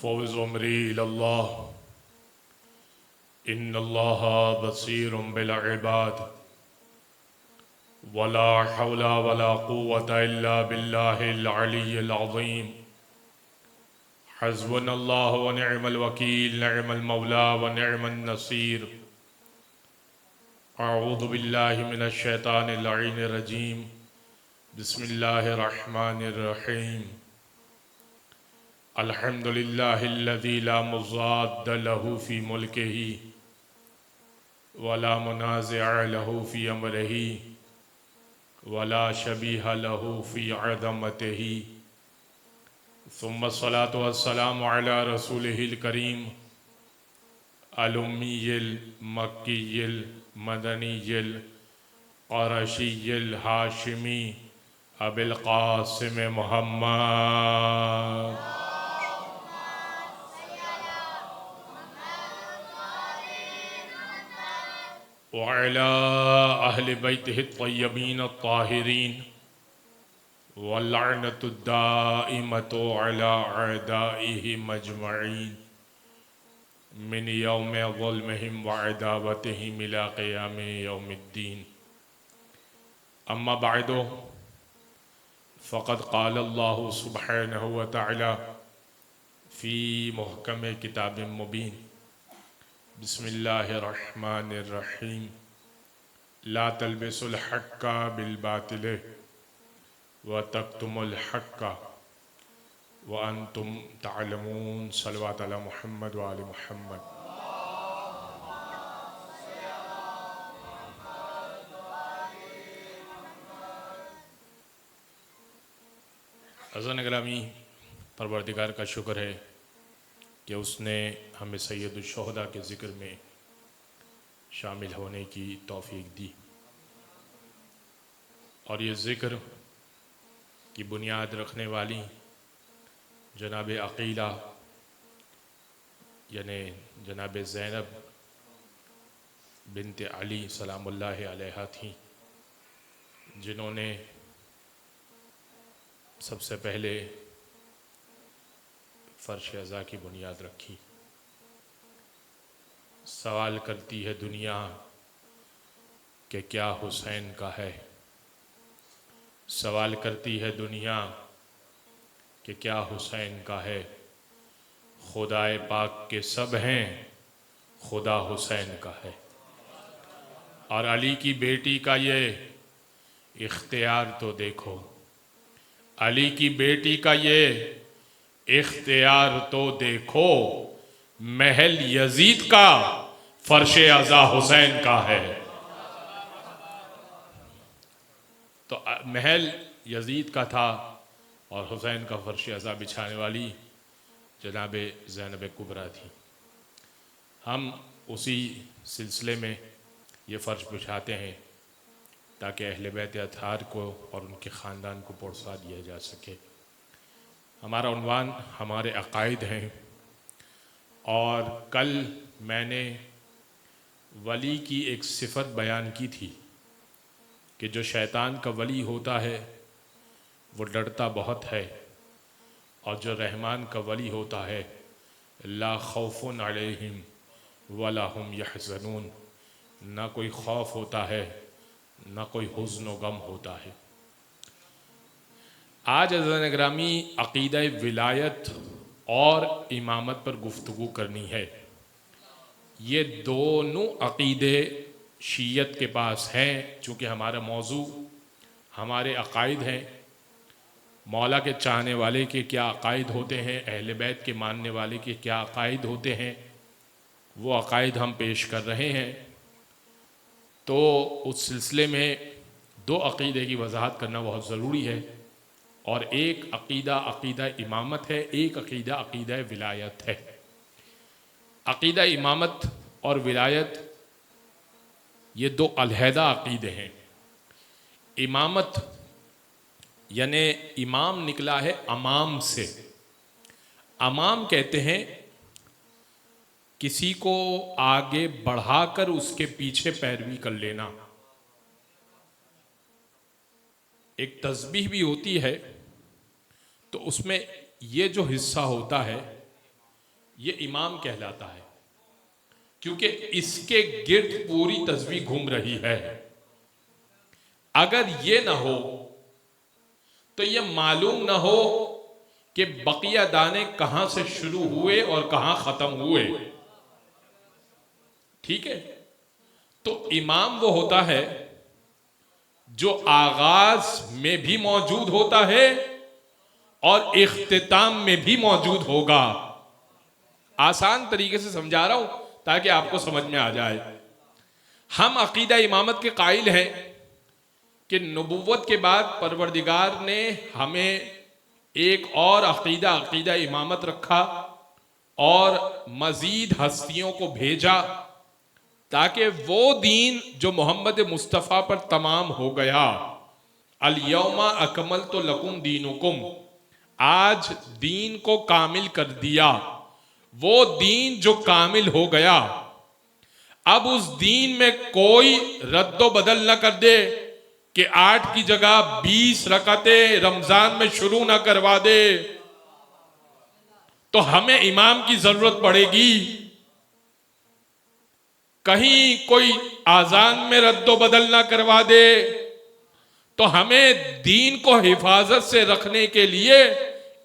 फ़ौज़ उमरी इलल्लाह इन्नल्लाह बसीरुम bill इबाद वला हौला वला कुव्वता इल्ला बिल्लाहिल अलिय्यिल अज़ीम हस्बुनल्लाहु व निअमल वकील निअमल मौला व निअमन नसीर अऊज़ु बिल्लाहि मिनश शैतानिर लईनिर रजीम बिस्मिल्लाहिर रहमानिर रहीम अल्हम्दुलिल्लाहिल्लज़ी ला मुज़ाद्द लहू फ़ी मुल्किही वला मुनाज़िअ लहू फ़ी अम्रिही वला शबीह लहू फ़ी अज़मतिही सुम्मा सलातु वस्सलामु अला रसूलिहिल करीम अल उम्मीयिल मक्कीयिल मदनीयिल क़ुरैशिय्यिल हाशिमी अबिल क़ासिम मुहम्मद व अला अहलि बैतिहि त्तय्यबीन अत्ताहिरीन व लअनतु दाइमतु अला अअदाइहिम अजमईन मिन यौमि ज़ुल्मिहिम व अदावतिहिम इला क़ियामि यौमिद्दीन। अम्मा बअदु फ़क़द क़ाल अल्लाहु सुब्हानहु व तआला फ़ी मुहकम किताबिम मुबीन बिस्मिल्लाहिर रहमानिर रहीम ला तल्बिसुल हक्का बिल बातिल व तक्तुमुल हक्का व अंतुम तअलमून। सल्लल्लाहु अला मुहम्मद व आलि मुहम्मद। अज़न ग्रामी, परवरदिगार का शुक्र है कि उसने हमें सैयदुल शुहदा के ज़िक्र में शामिल होने की तौफ़ीक दी और ये ज़िक्र की बुनियाद रखने वाली जनाब अक़ीला यानी जनाब ज़ैनब बिन्त अली सलामुल्लाहि अलैहा थीं, जिन्होंने सबसे पहले फ़र्श अज़ा की बुनियाद रखी। सवाल करती है दुनिया कि क्या हुसैन का है, सवाल करती है दुनिया कि क्या हुसैन का है। खुदाए पाक के सब हैं, खुदा हुसैन का है। और अली की बेटी का ये इख्तियार तो देखो, अली की बेटी का ये इख्तियार तो देखो, महल यजीद का फर्श अज़ा हुसैन का है। तो महल यजीद का था और हुसैन का फर्श अज़ा बिछाने वाली जनाब ज़ैनब कुबरा थी। हम उसी सिलसिले में ये फ़र्श बिछाते हैं ताकि अहले बैत अतहार को और उनके ख़ानदान को पुरसा दिया जा सके। हमारा उन्वान हमारे अक़ाइद हैं और कल मैंने वली की एक सिफ़त बयान की थी कि जो शैतान का वली होता है वो डरता बहुत है और जो रहमान का वली होता है ला खौफुन अलैहिम वला हुम यहज़नून, ना कोई खौफ होता है ना कोई हुज़्न व गम होता है। आज अज़ीज़ान ग्रामी अक़ीदा विलायत और इमामत पर गुफ्तगू करनी है। ये दोनों अक़ीदे शीयत के पास हैं। चूँकि हमारा मौजू हमारे अक़ाइद हैं, मौला के चाहने वाले के क्या अक़ाइद होते हैं, अहले बैत के मानने वाले के क्या अक़ाइद होते हैं, वो अक़ाइद हम पेश कर रहे हैं। तो उस सिलसिले में दो अक़ीदे की वजाहत करना बहुत ज़रूरी है और एक अक़ीदा अक़ीदा इमामत है, एक अक़ीदा अक़ीदा विलायत है। अक़ीदा इमामत और विलायत ये दो अलहदा अक़ीदे हैं। इमामत यानी इमाम निकला है अमाम से। अमाम कहते हैं किसी को आगे बढ़ाकर उसके पीछे पैरवी कर लेना। एक तस्बीह भी होती है तो उसमें ये जो हिस्सा होता है ये इमाम कहलाता है, क्योंकि इसके गिर्द पूरी तस्वीर घूम रही है। अगर ये ना हो तो ये मालूम ना हो कि बकिया दाने कहां से शुरू हुए और कहां खत्म हुए। ठीक है, तो इमाम वो होता है जो आगाज में भी मौजूद होता है और इख्तिताम में भी मौजूद होगा। आसान तरीके से समझा रहा हूं ताकि आपको समझ में आ जाए। हम अकीदा इमामत के कायल हैं कि नबुव्वत के बाद परवरदिगार ने हमें एक और अकीदा इमामत रखा और मजीद हस्तियों को भेजा ताकि वो दीन जो मोहम्मद मुस्तफ़ा पर तमाम हो गया, अल यौमा अकमलतु लकुम दीनुकुम, आज दीन को कामिल कर दिया, वो दीन जो कामिल हो गया, अब उस दीन में कोई रद्दो बदल न कर दे कि 8 की जगह 20 रकातें रमजान में शुरू ना करवा दे, तो हमें इमाम की जरूरत पड़ेगी। कहीं कोई आजान में रद्दो बदल ना करवा दे, तो हमें दीन को हिफाजत से रखने के लिए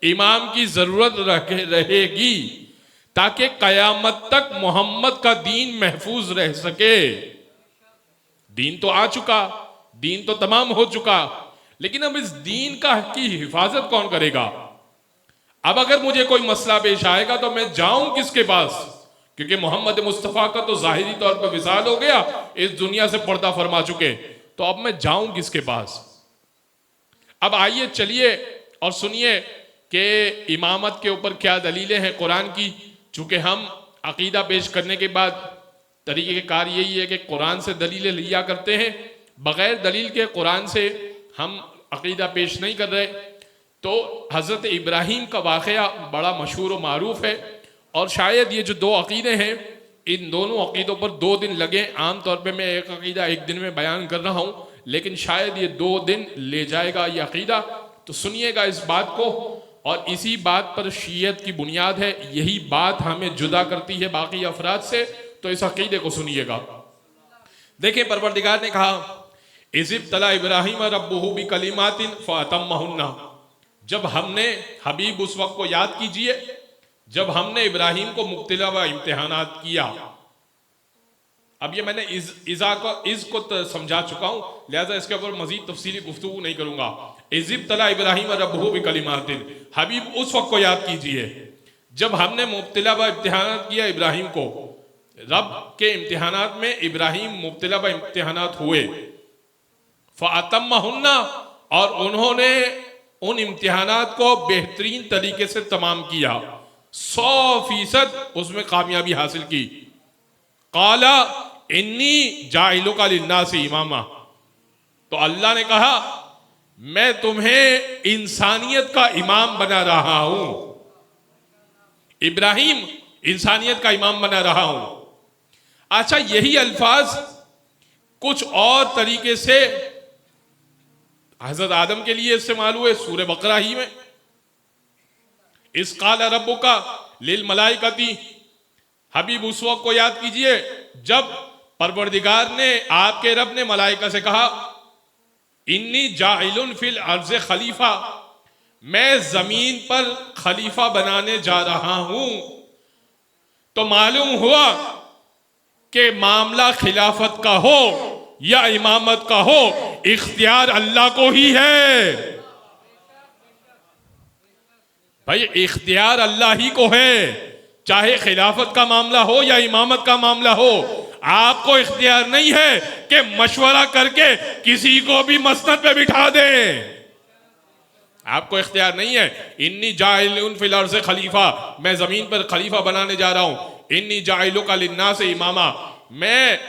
इमाम की जरूरत रहेगी ताकि कयामत तक मोहम्मद का दीन महफूज रह सके। दीन तो आ चुका, दीन तो तमाम हो चुका, लेकिन अब इस दीन की हिफाजत कौन करेगा? अब अगर मुझे कोई मसला पेश आएगा तो मैं जाऊं किसके पास? क्योंकि मोहम्मद मुस्तफ़ा का तो जाहिरी तौर पर विसाल हो गया, इस दुनिया से पर्दा फरमा चुके, तो अब मैं जाऊं किसके पास? अब आइए चलिए और सुनिए कि इमामत के ऊपर क्या दलीलें हैं कुरान की। चूंकि हम अकीदा पेश करने के बाद तरीक़ेकार यही है कि कुरान से दलीलें लिया करते हैं, बग़ैर दलील के कुरान से हम अकीदा पेश नहीं कर रहे। तो हज़रत इब्राहीम का वाक़या बड़ा मशहूर व मारूफ है और शायद ये जो दो अकीदे हैं, इन दोनों अकीदों पर 2 दिन लगे। आम तौर पे मैं एक अकीदा एक दिन में बयान कर रहा हूँ, लेकिन शायद ये 2 दिन ले जाएगा ये अकीदा। तो सुनिएगा इस बात को, और इसी बात पर शीयत की बुनियाद है, यही बात हमें जुदा करती है बाकी अफराद से। तो इस अकीदे को सुनिएगा। देखें, परवरदिगार ने कहा इज़िब तला इब्राहीम रब्बुहु बिकलिमातिन फअतम्महुन्ना, जब हमने, हबीब उस वक्त को याद कीजिए जब हमने इब्राहिम को मुब्तला व इम्तिहानात किया। अब ये मैंने इज़ को समझा चुका हूं, लिहाजा इसके ऊपर मजीद तफसीली गुफ्तगू नहीं करूंगा। इज़िब तला इब्राहिम रब्बुहु बिकलिमातिन, हबीब उस वक्त को याद कीजिए जब हमने मुब्तला व इम्तिहानात किया इब्राहिम को। रब के इम्तिहानात में इब्राहिम मुब्तला व इम्तिहानात हुए। फ़अतम्महुन्ना, और उन्होंने उन इम्तिहानात को बेहतरीन तरीके से तमाम किया, 100% उसमें कामयाबी हासिल की। काला इन्नी जाइलुका लिन्नासी इमामा, तो अल्लाह ने कहा मैं तुम्हें इंसानियत का इमाम बना रहा हूं। इब्राहिम इंसानियत का इमाम बना रहा हूं। अच्छा, यही अल्फाज कुछ और तरीके से हजरत आदम के लिए इस्तेमाल हुए सूरह बकरा ही में। इस काला रब्बुका लिल मलाइकती, हबीब उस वक्त को याद कीजिए जब परवरदिगार ने, आपके रब ने मलाइका से कहा इन्नी जाइलुन फिल अर्ज़ खलीफा, मैं जमीन पर खलीफा बनाने जा रहा हूं। तो मालूम हुआ कि मामला खिलाफत का हो या इमामत का हो, इख्तियार अल्लाह को ही है। भाई, इख्तियार अल्लाह ही को है, चाहे खिलाफत का मामला हो या इमामत का मामला हो। आपको इख्तियार नहीं है कि मशवरा करके किसी को भी मसनद पे बिठा दें। आपको इख्तियार नहीं है। इन्नी जाइलुन फिल अर्ज़ खलीफा, मैं जमीन पर खलीफा बनाने जा रहा हूं। इन्नी जाइलुका लिन्नास इमामा, मैं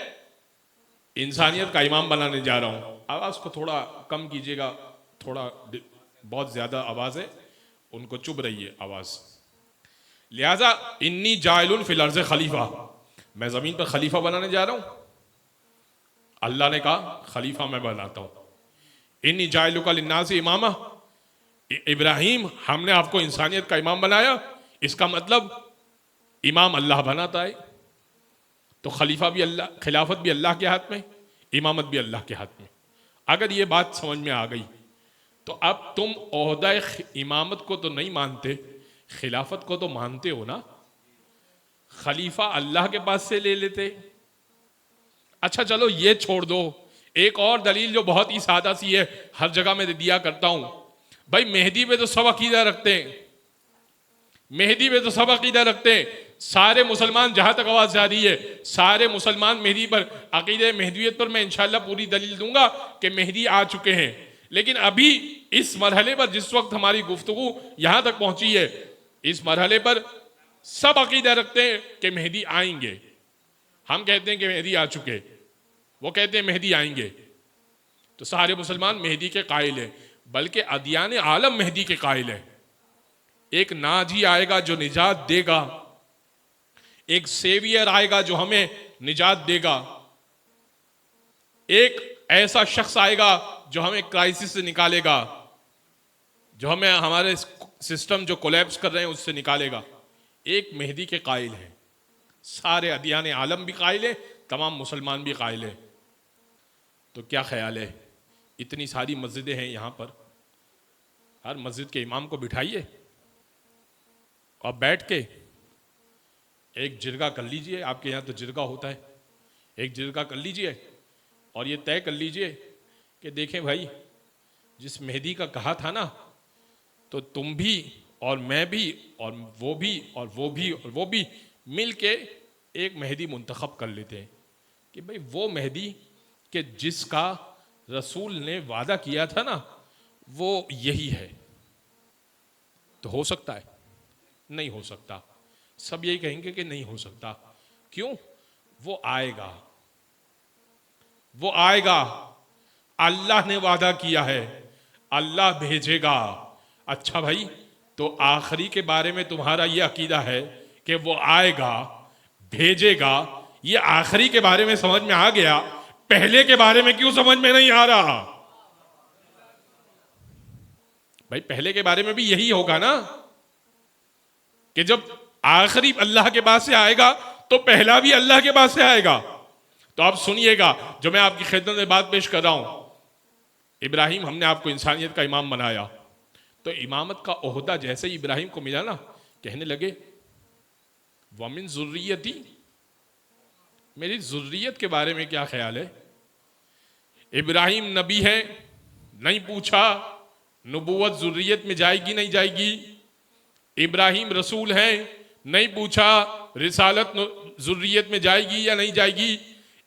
इंसानियत का इमाम बनाने जा रहा हूं। आवाज को थोड़ा कम कीजिएगा, थोड़ा बहुत ज्यादा आवाज है, उनको चुभ रही है आवाज। लिहाजा इन्नी जाइलुन फिल अर्ज़ खलीफा, मैं जमीन पर खलीफा बनाने जा रहा हूं। अल्लाह ने कहा खलीफा मैं बनाता हूं। इन्नी जाइलुका लिन्नास इमामा, इब्राहिम हमने आपको इंसानियत का इमाम बनाया। इसका मतलब इमाम अल्लाह बनाता है, तो खलीफा भी अल्लाह, खिलाफत भी अल्लाह के हाथ में, इमामत भी अल्लाह के हाथ में। अगर ये बात समझ में आ गई तो अब तुम ओहदा इमामत को तो नहीं मानते, खिलाफत को तो मानते हो ना। खलीफा अल्लाह के पास से ले लेते। अच्छा चलो ये छोड़ दो, एक और दलील जो बहुत ही सादा सी है, हर जगह में दिया करता हूं। भाई मेहदी पे तो सब अकीदा रखते हैं, मेहदी पे तो सब अकीदा रखते हैं। सारे मुसलमान, जहां तक आवाज जा रही है, सारे मुसलमान मेहदी पर, अकीदे मेहदीयत पर मैं इंशाल्लाह पूरी दलील दूंगा कि मेहदी आ चुके हैं। लेकिन अभी इस मरहले पर, जिस वक्त हमारी गुफ्तगू यहां तक पहुंची है, इस मरहले पर सब अकीदा रखते हैं कि मेहदी आएंगे। हम कहते हैं कि मेहदी आ चुके, वो कहते हैं मेहदी आएंगे। तो सारे मुसलमान मेहदी के कायल हैं, बल्कि अदियान आलम मेहदी के कायल हैं। एक नाजी आएगा जो निजात देगा, एक सेवियर आएगा जो हमें निजात देगा, एक ऐसा शख्स आएगा जो हमें क्राइसिस से निकालेगा, जो हमें हमारे सिस्टम जो कोलैप्स कर रहे हैं उससे निकालेगा। एक मेहदी के कायल हैं, सारे अदियान आलम भी कायल हैं, तमाम मुसलमान भी कायल हैं। तो क्या ख्याल है, इतनी सारी मस्जिदें हैं यहाँ पर, हर मस्जिद के इमाम को बिठाइए और बैठ के एक जिरगा कर लीजिए। आपके यहाँ तो जिरगा होता है, एक जिरगा कर लीजिए और ये तय कर लीजिए कि देखें भाई, जिस मेहदी का कहा था ना, तो तुम भी और मैं भी और वो भी और वो भी और वो भी मिल के एक मेहदी मुंतखब कर लेते हैं कि भाई वो मेहदी कि जिसका रसूल ने वादा किया था ना, वो यही है। तो हो सकता है? नहीं हो सकता। सब यही कहेंगे कि नहीं हो सकता। क्यों? वो आएगा, वो आएगा। अल्लाह ने वादा किया है, अल्लाह भेजेगा। अच्छा भाई, तो आखिरी के बारे में तुम्हारा ये अकीदा है कि वो आएगा, भेजेगा, ये आखिरी के बारे में समझ में आ गया, पहले के बारे में क्यों समझ में नहीं आ रहा? भाई पहले के बारे में भी यही होगा ना कि जब आखिरी अल्लाह के पास से आएगा तो पहला भी अल्लाह के पास से आएगा। तो आप सुनिएगा, जो मैं आपकी खिदमत में बात पेश कर रहा हूं। इब्राहिम, हमने आपको इंसानियत का इमाम बनाया, तो इमामत का ओहदा जैसे ही इब्राहिम को मिला ना, कहने लगे वमिन जुर्रियती, मेरी जुर्रियत के बारे में क्या ख्याल है? इब्राहिम नबी है, नहीं पूछा नबूवत जुर्रियत में जाएगी नहीं जाएगी। इब्राहिम रसूल है, नहीं पूछा रिसालत जुर्रियत में जाएगी या नहीं जाएगी।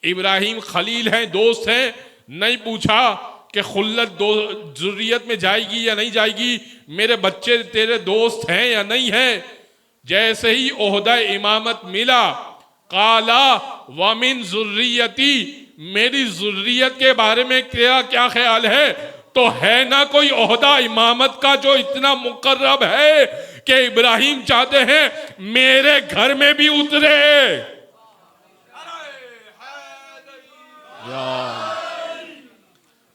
इब्राहिम खलील है, दोस्त है, नहीं पूछा कि खुल्लत जुर्रियत में जाएगी या नहीं जाएगी। मेरे बच्चे तेरे दोस्त हैं या नहीं है। जैसे ही ओहदा इमामत मिला, काला वमिन जुर्रियती, मेरी जुर्रियत के बारे में तेरा क्या ख्याल है? तो है ना कोई ओहदा इमामत का जो इतना मुकर्रब है कि इब्राहिम चाहते हैं मेरे घर में भी उतरे।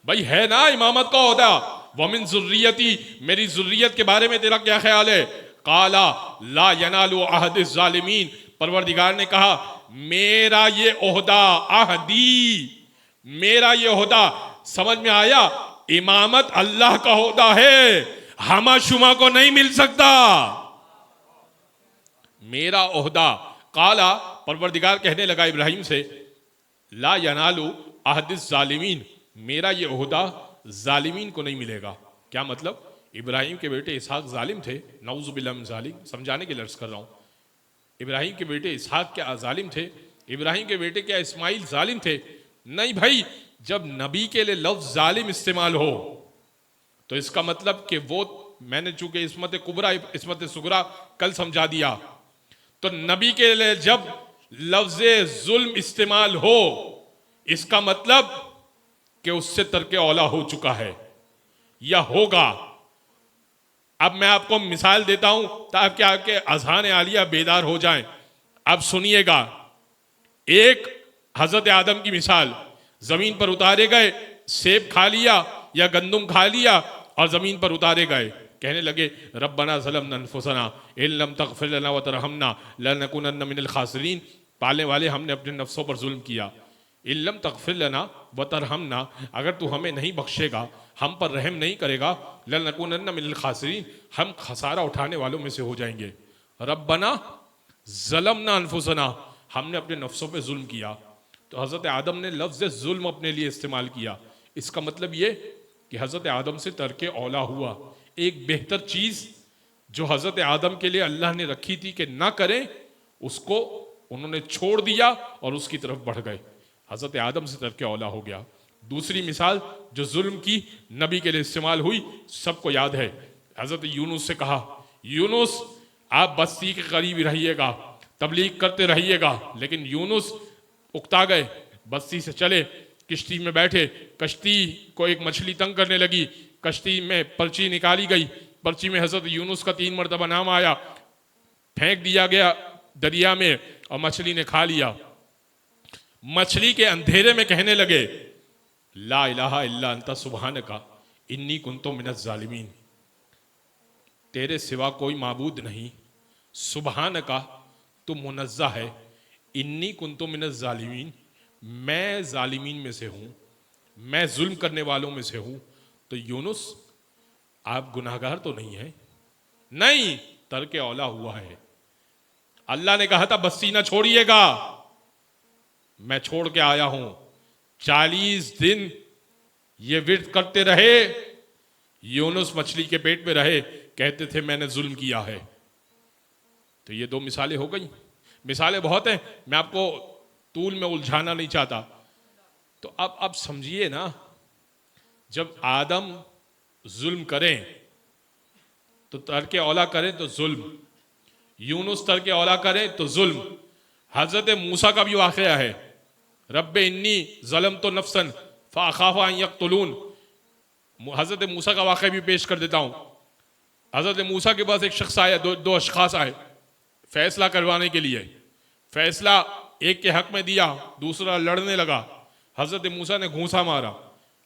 भाई है ना इमामत का ओहदा, वमिन जुर्रियती, मेरी जुर्रियत के बारे में तेरा क्या ख्याल है? काला ला यनालु अहद ज़ालिमीन, परवरदिगार ने कहा मेरा ये ओहदा, अहदी, मेरा ये ओहदा, समझ में आया? इमामत अल्लाह का ओहदा है, हमा शुमा को नहीं मिल सकता। मेरा ओहदा, काला, परवरदिगार कहने लगा इब्राहिम से, ला यनालु अहदिस जालिमीन, मेरा ये ओहदा जालिमीन को नहीं मिलेगा। क्या मतलब? इब्राहिम के बेटे इसहाक जालिम थे, नऊज़ु बिल्लाह मिन ज़ालिक, समझाने के लिए अर्ज कर रहा हूं। इब्राहिम के बेटे इसहाक क्या जालिम थे? इब्राहिम के बेटे क्या इस्माइल जालिम थे? नहीं भाई, जब नबी के लिए लफ्ज जालिम इस्तेमाल हो तो इसका मतलब कि वो, मैंने चूंकि इस्मत कुबरा इस्मत सुगरा कल समझा दिया, तो नबी के लिए जब लफ्ज जुल्म इस्तेमाल हो, इसका मतलब कि उससे तरके औला हो चुका है या होगा। अब मैं आपको मिसाल देता हूं ताकि आपके अज़हान आलिया बेदार हो जाएं। अब सुनिएगा, एक हजरत आदम की मिसाल, जमीन पर उतारे गए, सेब खा लिया या गंदुम खा लिया और जमीन पर उतारे गए। कहने लगे रब्बना ज़लमना अनफुसना इन लम तग़फिर लना व तरहमना लनकुनन्ना मिनल खासिरीन। पालने वाले, हमने अपने नफ्सों पर जुल्म किया। इन लम तग़फिर लना व तरहमना, अगर तू हमें नहीं बख्शेगा, हम पर रहम नहीं करेगा, लनकुनन्ना मिनल खासिरीन, हम खसारा उठाने वालों में से हो जाएंगे। रब्बना ज़लमना अनफुसना, हमने अपने नफ्सों पे जुल्म किया। तो हज़रत आदम ने लफ्ज़ जुल्म अपने लिए इस्तेमाल किया। इसका मतलब ये कि हज़रत आदम से तर्के औला हुआ। एक बेहतर चीज़ जो हज़रत आदम के लिए अल्लाह ने रखी थी कि ना करें, उसको उन्होंने छोड़ दिया और उसकी तरफ बढ़ गए। हज़रत आदम से तर्के औला हो गया। दूसरी मिसाल जो जुल्म की नबी के लिए इस्तेमाल हुई, सबको याद है। हज़रत यूनुस से कहा, यूनुस आप बस्ती के करीब रहिएगा, तबलीग करते रहिएगा। लेकिन यूनुस उकता गए, बस्ती से चले, किश्ती में बैठे, कश्ती को एक मछली तंग करने लगी, कश्ती में पर्ची निकाली गई, पर्ची में हज़रत यूनुस का 3 मरतबा नाम आया, फेंक दिया गया दरिया में और मछली ने खा लिया। मछली के अंधेरे में कहने लगे ला इलाहा इल्ला अंता सुब्हानका इन्नी कुन्तु मिनज़ ज़ालिमीन, तेरे सिवा कोई माबूद नहीं, सुब्हानका तू मुनज़्ज़ह है, इन्नी कुन्तु मिनज़ ज़ालिमीन, मैं जालिमीन में से हूं, मैं जुल्म करने वालों में से हूं। तो यूनुस आप गुनाहगार तो नहीं है? नहीं, तर्के औला हुआ है। अल्लाह ने कहा था बस्ती ना छोड़िएगा, मैं छोड़ के आया हूं। 40 दिन ये विर्द करते रहे, यूनुस मछली के पेट में रहे, कहते थे मैंने जुल्म किया है। तो ये 2 मिसालें हो गई। मिसालें बहुत हैं, मैं आपको तूल में उलझाना नहीं चाहता। तो अब समझिए ना, जब आदम जुल्म करें तो तर्के औला करें तो जुल्म, यूनुस तर्के औला करें तो जुल्म। हजरत मूसा का भी वाक़या है, रब्बे इन्नी ज़लम तो नफ्सन फ़अख़ाफ़ु अन यक़्तुलून। हजरत मूसा का वाक़या भी पेश कर देता हूं। हजरत मूसा के पास एक शख्स आया, दो अशख़ास आए फैसला करवाने के लिए। फैसला एक के हक में दिया, दूसरा लड़ने लगा। हजरत मूसा ने घूंसा मारा।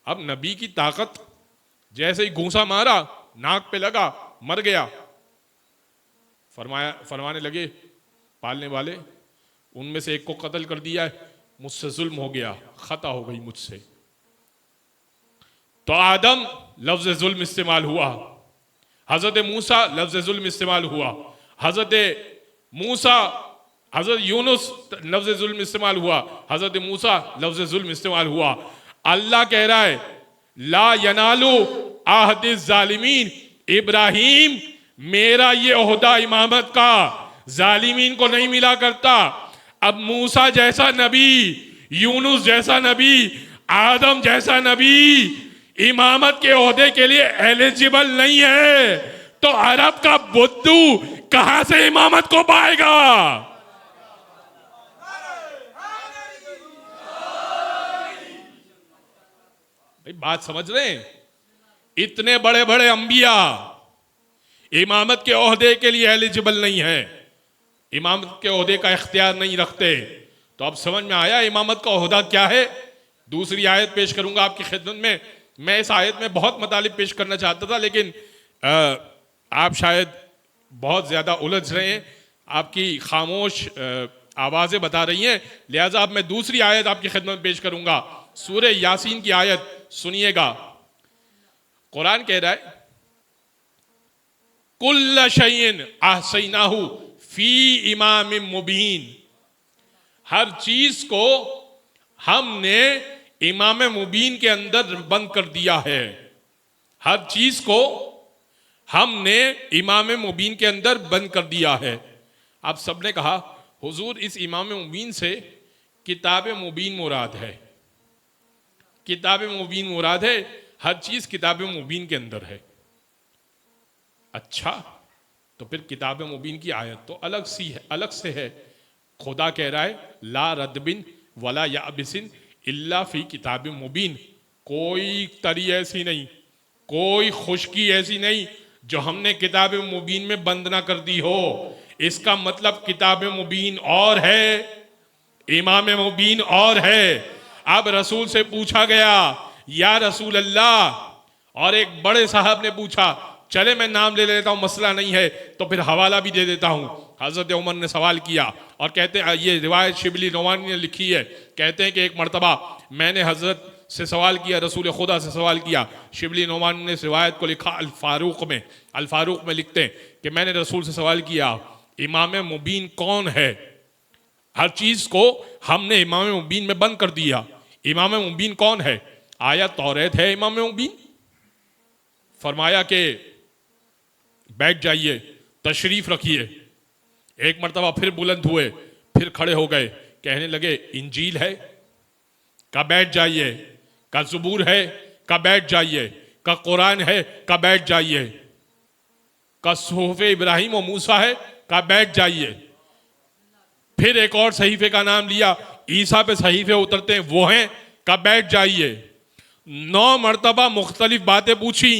अब नबी की ताकत, जैसे ही घूंसा मारा नाक पे लगा, मर गया। फरमाने लगे पालने वाले, उनमें से एक को कत्ल कर दिया है, मुझसे जुल्म हो गया, खता हो गई मुझसे। तो आदम लफ्ज जुल्म इस्तेमाल हुआ, हजरत मूसा लफ्ज जुल्म इस्तेमाल हुआ, हजरत यूनुस लफ्ज जुल्म इस्तेमाल हुआ, हजरत मूसा लफ्ज जुल्म इस्तेमाल हुआ। अल्लाह कह रहा है ला यनालु आहद ज़ालिमीन, इब्राहिम मेरा ये ओहदा इमामत का जालिमीन को नहीं मिला करता। अब मूसा जैसा नबी, यूनुस जैसा नबी, आदम जैसा नबी इमामत के ओहदे के लिए एलिजिबल नहीं है, तो अरब का बुद्धू कहां से इमामत को पाएगा? भाई बात समझ रहे हैं? इतने बड़े बड़े अंबिया इमामत के ओहदे के लिए एलिजिबल नहीं है, इमामत के ओहदे का इख्तियार नहीं रखते। तो अब समझ में आया इमामत का ओहदा क्या है। दूसरी आयत पेश करूंगा आपकी खिदमत में। मैं इस आयत में बहुत मतलब पेश करना चाहता था, लेकिन आप शायद बहुत ज्यादा उलझ रहे हैं, आपकी खामोश आवाजें बता रही हैं, लिहाजा अब मैं दूसरी आयत आपकी खिदमत में पेश करूंगा। सूरह यासीन की आयत सुनिएगा। कुरान कह रहा है कुल्ल शैइन अहसैनाहु फी इमामिम मुबीन, हर चीज को हमने इमाम मुबीन के अंदर बंद कर दिया है। हर चीज को हमने इमाम मुबीन के अंदर बंद कर दिया है। आप सबने कहा हुजूर इस इमाम मुबीन से किताब मुबीन मुराद है, किताब मुबीन मुराद है, हर चीज किताब मुबीन के अंदर है। अच्छा, तो फिर किताब मुबीन की आयत तो अलग सी है, अलग से है। खुदा कह रहा है ला रदबिन वला याबिसिन इल्ला फी किताब मुबीन, कोई तरी ऐसी नहीं, कोई खुशकी ऐसी नहीं जो हमने किताब मुबीन में बंद ना कर दी हो। इसका मतलब किताब मुबीन और है, इमाम मुबीन और है। अब रसूल से पूछा गया या रसूल अल्लाह, और एक बड़े साहब ने पूछा चले मैं नाम ले लेता हूँ, मसला नहीं है, तो फिर हवाला भी दे देता हूँ। हज़रत उमर ने सवाल किया और कहते हैं, ये रिवायत शिबली नोमानी ने लिखी है, कहते हैं कि एक मरतबा मैंने हज़रत से सवाल किया, रसूल खुदा से सवाल किया। शिबली नोमानी ने इस रिवायत को लिखा अल फारूक में लिखते हैं कि मैंने रसूल से सवाल किया, इमाम मुबीन कौन है? हर चीज़ को हमने इमाम मुबीन में बंद कर दिया। इमाम मुबीन कौन है? आया तौरेत है इमाम मुबीन? फरमाया कि बैठ जाइए, तशरीफ रखिए। एक मरतबा फिर बुलंद हुए, फिर खड़े हो गए, कहने लगे इंजील है? का बैठ जाइए। का ज़बूर है? का बैठ जाइए। का कुरान है? का बैठ जाइए। का सुहूफ़ इब्राहिम और मूसा है? का बैठ जाइए। फिर एक और सहीफे का नाम लिया, ईसा पे सहीफे उतरते हैं वो हैं, का बैठ जाइए। 9 मरतबा मुख्तलिफ बातें पूछी,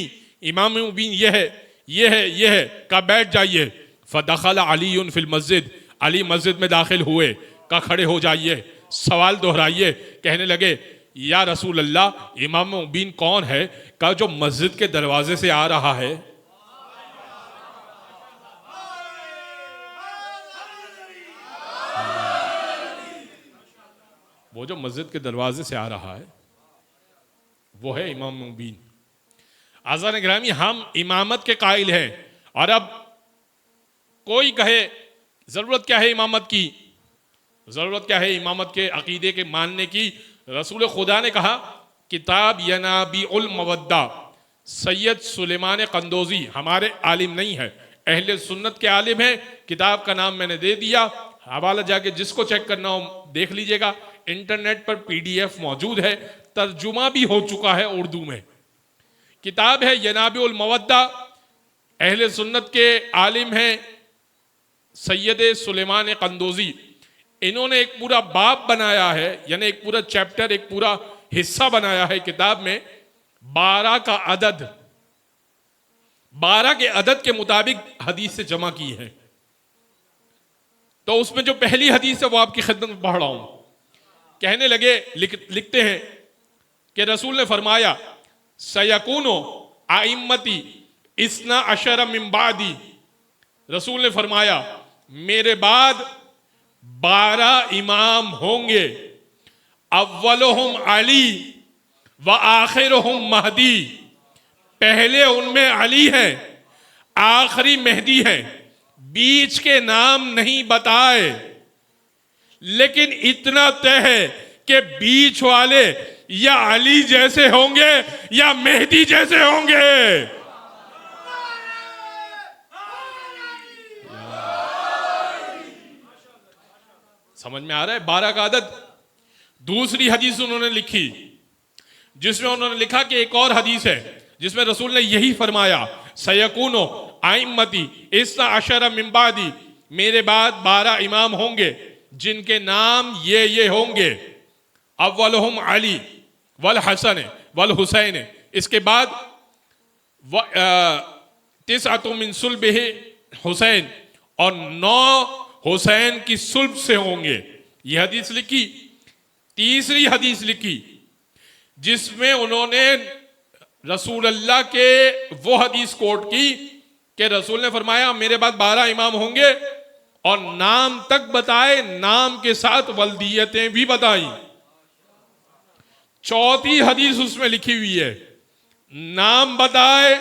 इमाम मुबीन ये है, ये है, ये है, का बैठ जाइए। फदखल अली फिल मस्जिद, अली मस्जिद में दाखिल हुए, का खड़े हो जाइए। सवाल दोहराइए। कहने लगे या रसूल अल्लाह, इमाम मुबीन कौन है? का जो मस्जिद के दरवाजे से आ रहा है। वो जो मस्जिद के दरवाजे से आ रहा है वो है इमाम मुबीन। आज़ान गिरामी, हम इमामत के कायल हैं, और अब कोई कहे जरूरत क्या है इमामत की, जरूरत क्या है इमामत के अकीदे के मानने की? रसूल खुदा ने कहा, किताब यनाबी उल मवद्दा, सैयद सुलेमान कंदोजी हमारे आलिम नहीं है, अहले सुन्नत के आलिम हैं। किताब का नाम मैंने दे दिया, हवाला जाके जिसको चेक करना हो देख लीजिएगा, इंटरनेट पर PDF मौजूद है, तर्जुमा भी हो चुका है उर्दू में। किताब है यनाबी उल मवद्दा, अहले सुन्नत के आलिम हैं सैयद सुलेमान कंदोजी। इन्होंने एक पूरा बाब बनाया है, यानी एक पूरा चैप्टर, एक पूरा हिस्सा बनाया है किताब में। 12 का अदद, 12 के अदद के मुताबिक हदीस से जमा की है। तो उसमें जो पहली हदीस है वो आपकी खिदमत में पढ़ रहा हूं। कहने लगे, लिखते हैं कि रसूल ने फरमाया, सयकूनो आइम्मती इस्ना अशर मिन बादी, रसूल ने फरमाया मेरे बाद 12 इमाम होंगे। अव्वलुहुम अली व आखिरुहुम महदी, पहले उनमें अली है, आखिरी मेहदी है। बीच के नाम नहीं बताए, लेकिन इतना तय है कि बीच वाले या अली जैसे होंगे या मेहदी जैसे होंगे। समझ में आ रहा है? 12 का अदद। दूसरी हदीस उन्होंने लिखी, जिसमें उन्होंने लिखा कि एक और हदीस है जिसमें रसूल ने यही फरमाया, सयकूनो आइम्मती इस्ना अशर मिन बादी, मेरे बाद 12 इमाम होंगे जिनके नाम ये होंगे। अव्वलुहुम अली वल हसन वल हुसैन, इसके बाद तिसअतु मिन सुल्बिही हुसैन, और 9 हुसैन की सुल्ब से होंगे। यह हदीस लिखी। तीसरी हदीस लिखी जिसमें उन्होंने रसूल अल्लाह के वो हदीस कोट की कि रसूल ने फरमाया मेरे बाद 12 इमाम होंगे, और नाम तक बताए, नाम के साथ वल्दियतें भी बताई। चौथी हदीस उसमें लिखी हुई है, नाम बताए,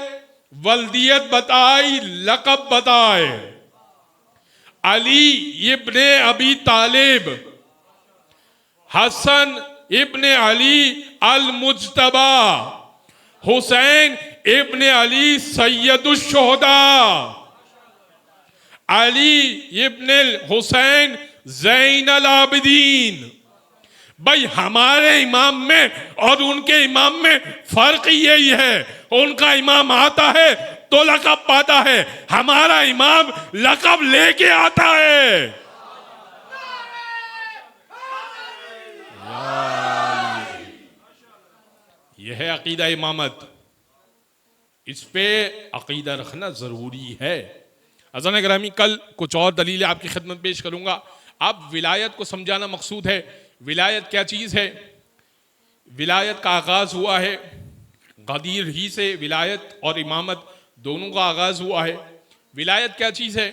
वल्दियत बताई, लक़ब बताए। अली इब्ने अबी तालिब, हसन इब्ने अली अल मुज्तबा, हुसैन इब्ने अली सैयदुश शुहदा, अली इब्ने हुसैन ज़ैनुल आबिदीन। भाई हमारे इमाम में और उनके इमाम में फर्क यही है, उनका इमाम आता है तो लक़ब पाता है, हमारा इमाम लक़ब लेके आता है। यह है अकीदा इमामत, इस पे अकीदा रखना जरूरी है। अज़ान गिरामी, कल कुछ और दलीलें आपकी खिदमत पेश करूंगा। अब विलायत को समझाना मकसूद है। विलायत क्या चीज़ है? विलायत का आगाज़ हुआ है गदीर ही से। विलायत और इमामत दोनों का आगाज हुआ है। विलायत क्या चीज है?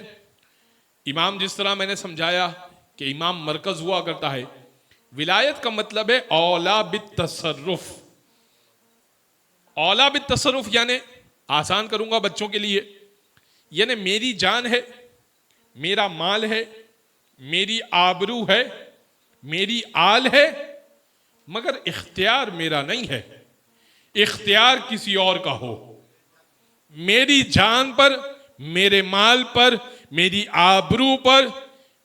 इमाम, जिस तरह मैंने समझाया कि इमाम मरकज हुआ करता है, विलायत का मतलब है औला बित तसर्रुफ। औला बित तसर्रुफ यानी, आसान करूंगा बच्चों के लिए, यानी मेरी जान है, मेरा माल है, मेरी आबरू है, मेरी आल है, मगर इख्तियार मेरा नहीं है, इख्तियार किसी और का हो। मेरी जान पर, मेरे माल पर, मेरी आबरू पर,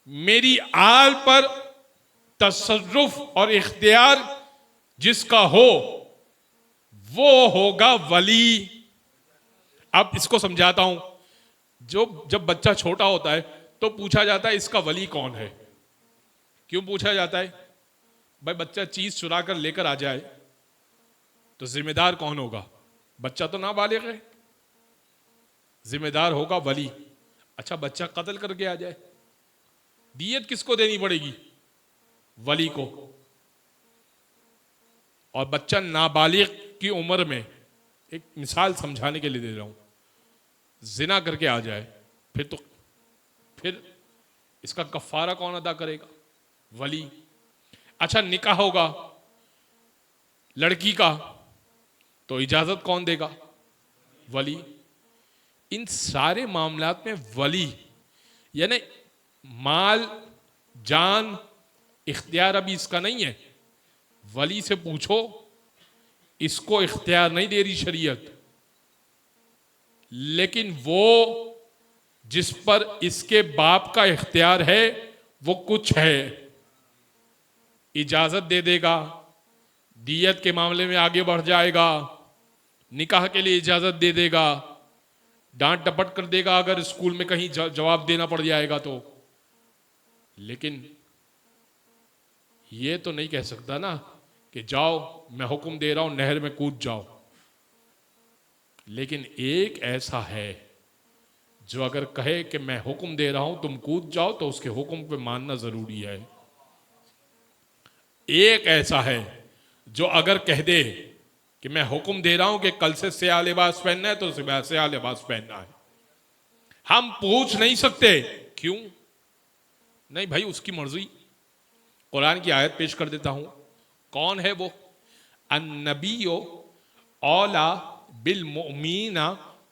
मेरी आल पर तसर्रुफ और इख्तियार जिसका हो वो होगा वली। अब इसको समझाता हूं। जब बच्चा छोटा होता है तो पूछा जाता है इसका वली कौन है। क्यों पूछा जाता है? भाई बच्चा चीज चुरा कर लेकर आ जाए तो जिम्मेदार कौन होगा? बच्चा तो नाबालिग है, जिम्मेदार होगा वली। अच्छा, बच्चा कत्ल करके आ जाए, दियत किसको देनी पड़ेगी? वली को। और बच्चा नाबालिग की उम्र में, एक मिसाल समझाने के लिए दे रहा हूं, जिना करके आ जाए, फिर इसका कफारा कौन अदा करेगा? वली। अच्छा, निकाह होगा लड़की का तो इजाजत कौन देगा? वली। इन सारे मामलात में वली यानी माल, जान, इख्तियार अभी इसका नहीं है। वली से पूछो, इसको इख्तियार नहीं दे रही शरीयत, लेकिन वो जिस पर इसके बाप का इख्तियार है वो कुछ है, इजाजत दे देगा, दियत के मामले में आगे बढ़ जाएगा, निकाह के लिए इजाजत दे देगा, डांट डपट कर देगा अगर स्कूल में कहीं जवाब देना पड़ जाएगा तो। लेकिन ये तो नहीं कह सकता ना कि जाओ, मैं हुक्म दे रहा हूं नहर में कूद जाओ। लेकिन एक ऐसा है जो अगर कहे कि मैं हुक्म दे रहा हूं तुम कूद जाओ, तो उसके हुक्म पे मानना जरूरी है। एक ऐसा है जो अगर कह दे कि मैं हुक्म दे रहा हूं कि कल से स्याह लिबास पहनना है तो स्याह लिबास पहनना है। हम पूछ नहीं सकते क्यों? नहीं भाई, उसकी मर्जी। कुरान की आयत पेश कर देता हूं। कौन है वो? अन्नबियो औला बिल मोमिना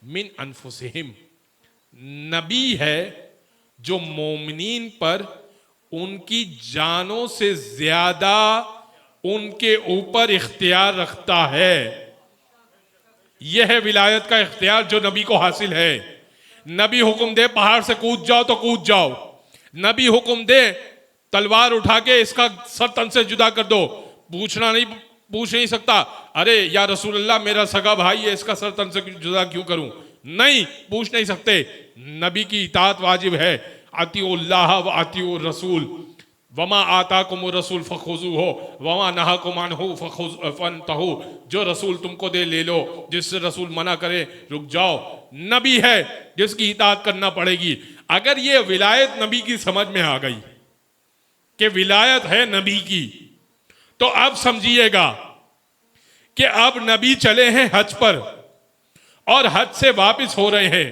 मिन अनफुसिहिम। नबी है जो मोमिनीन पर उनकी जानों से ज्यादा उनके ऊपर इख्तियार रखता है। यह है विलायत का इख्तियार जो नबी को हासिल है। नबी हुक्म दे पहाड़ से कूद जाओ तो कूद जाओ, नबी हुक्म दे तलवार उठा के इसका सर तन से जुदा कर दो, पूछ नहीं सकता अरे या रसूल अल्लाह मेरा सगा भाई है, इसका सर तन से जुदा क्यों करूं? नहीं, पूछ नहीं सकते। नबी की इताअत वाजिब है। अतिउल्लाह व अतिउर रसूल, वमा आताकुम रसूल फखुजू हो वमा नहाकुम अन्हु फंतहु। जो रसूल तुमको दे ले लो, जिससे रसूल मना करे रुक जाओ। नबी है जिसकी इताअत करना पड़ेगी। अगर ये विलायत नबी की समझ में आ गई कि विलायत है नबी की, तो अब समझिएगा कि अब नबी चले हैं हज पर और हज से वापस हो रहे हैं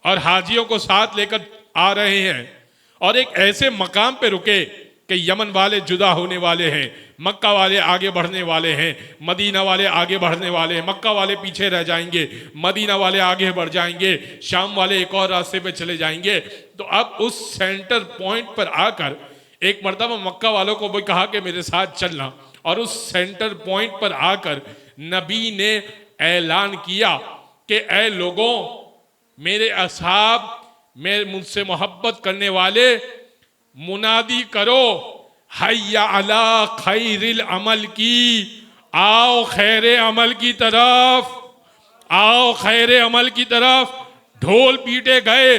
और हाजियों को साथ लेकर आ रहे हैं और एक ऐसे मकाम पे रुके कि यमन वाले जुदा होने वाले हैं, मक्का वाले आगे बढ़ने वाले हैं, मदीना वाले आगे बढ़ने वाले हैं, मक्का वाले पीछे रह जाएंगे, मदीना वाले आगे बढ़ जाएंगे, शाम वाले एक और रास्ते पे चले जाएंगे। तो अब उस सेंटर पॉइंट पर आकर एक मर्तबा मक्का वालों को भी कहा कि मेरे साथ चलना, और उस सेंटर पॉइंट पर आकर नबी ने ऐलान किया कि ऐ लोगों, मेरे असहाब, मेरे मुझसे मोहब्बत करने वाले, मुनादी करो हय्या अला खैरिल अमल की, आओ खैरे अमल की तरफ, आओ खैरे अमल की तरफ। ढोल पीटे गए,